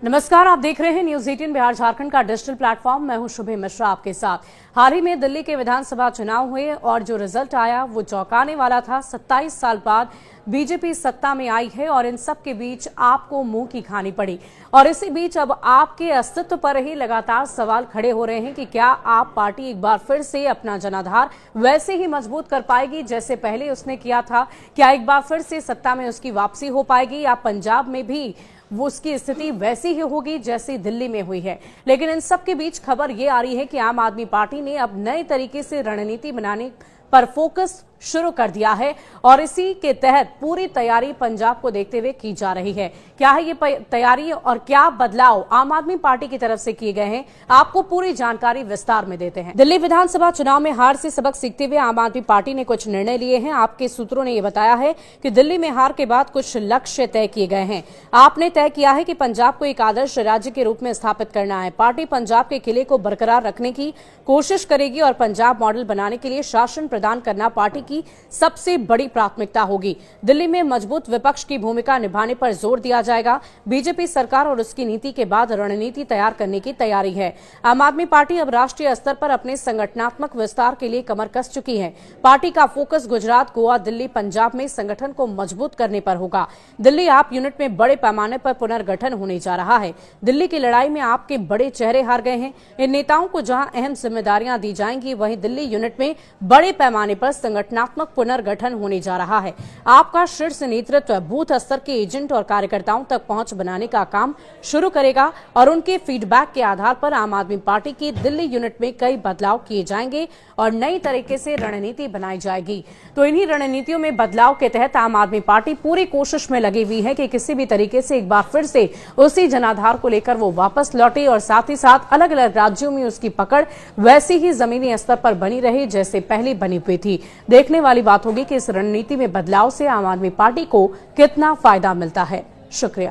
नमस्कार, आप देख रहे हैं न्यूज 18 बिहार झारखंड का डिजिटल प्लेटफॉर्म। मैं हूं शुभे मिश्रा आपके साथ। हाल ही में दिल्ली के विधानसभा चुनाव हुए और जो रिजल्ट आया वो चौंकाने वाला था। 27 साल बाद बीजेपी सत्ता में आई है और इन सब के बीच आपको मुंह की खानी पड़ी। और इसी बीच अब आपके अस्तित्व पर ही लगातार सवाल खड़े हो रहे हैं कि क्या आप पार्टी एक बार फिर से अपना जनाधार वैसे ही मजबूत कर पाएगी जैसे पहले उसने किया था। क्या एक बार फिर से सत्ता में उसकी वापसी हो पाएगी या पंजाब में भी वो उसकी स्थिति वैसी ही होगी जैसी दिल्ली में हुई है। लेकिन इन सब के बीच खबर ये आ रही है कि आम आदमी पार्टी ने अब नए तरीके से रणनीति बनाने पर फोकस शुरू कर दिया है और इसी के तहत पूरी तैयारी पंजाब को देखते हुए की जा रही है। क्या है ये तैयारी और क्या बदलाव आम आदमी पार्टी की तरफ से किए गए हैं, आपको पूरी जानकारी विस्तार में देते हैं। दिल्ली विधानसभा चुनाव में हार से सबक सीखते हुए आम आदमी पार्टी ने कुछ निर्णय लिए हैं। आपके सूत्रों ने यह बताया है कि दिल्ली में हार के बाद कुछ लक्ष्य तय किए गए हैं। आपने तय किया है कि पंजाब को एक आदर्श राज्य के रूप में स्थापित करना है। पार्टी पंजाब के किले को बरकरार रखने की कोशिश करेगी और पंजाब मॉडल बनाने के लिए शासन प्रदान करना पार्टी की सबसे बड़ी प्राथमिकता होगी। दिल्ली में मजबूत विपक्ष की भूमिका निभाने पर जोर दिया जाएगा। बीजेपी सरकार और उसकी नीति के बाद रणनीति तैयार करने की तैयारी है। आम आदमी पार्टी अब राष्ट्रीय स्तर पर अपने संगठनात्मक विस्तार के लिए कमर कस चुकी है। पार्टी का फोकस गुजरात, गोवा, दिल्ली, पंजाब में संगठन को मजबूत करने पर होगा। दिल्ली आप यूनिट में बड़े पैमाने पर पुनर्गठन होने जा रहा है। दिल्ली की लड़ाई में आपके बड़े चेहरे हार गए हैं। इन नेताओं को जहां अहम जिम्मेदारियां दी जाएंगी, वहीं दिल्ली यूनिट में बड़े पैमाने पर संगठनात्मक पुनर्गठन होने जा रहा है। आपका शीर्ष नेतृत्व बूथ स्तर के एजेंट और कार्यकर्ताओं तक पहुंच बनाने का काम शुरू करेगा और उनके फीडबैक के आधार पर आम आदमी पार्टी की दिल्ली यूनिट में कई बदलाव किए जाएंगे और नई तरीके से रणनीति बनाई जाएगी। तो इन्हीं रणनीतियों में बदलाव के तहत आम आदमी पार्टी पूरी कोशिश में लगी हुई है कि किसी भी तरीके से एक बार फिर से उसी जनाधार को लेकर वो वापस लौटे और साथ ही साथ अलग अलग राज्यों में उसकी पकड़ वैसी ही जमीनी स्तर पर बनी रहे जैसे पहले बनी हुई थी। देखने वाली बात होगी कि इस रणनीति में बदलाव से आम आदमी पार्टी को कितना फायदा मिलता है। शुक्रिया।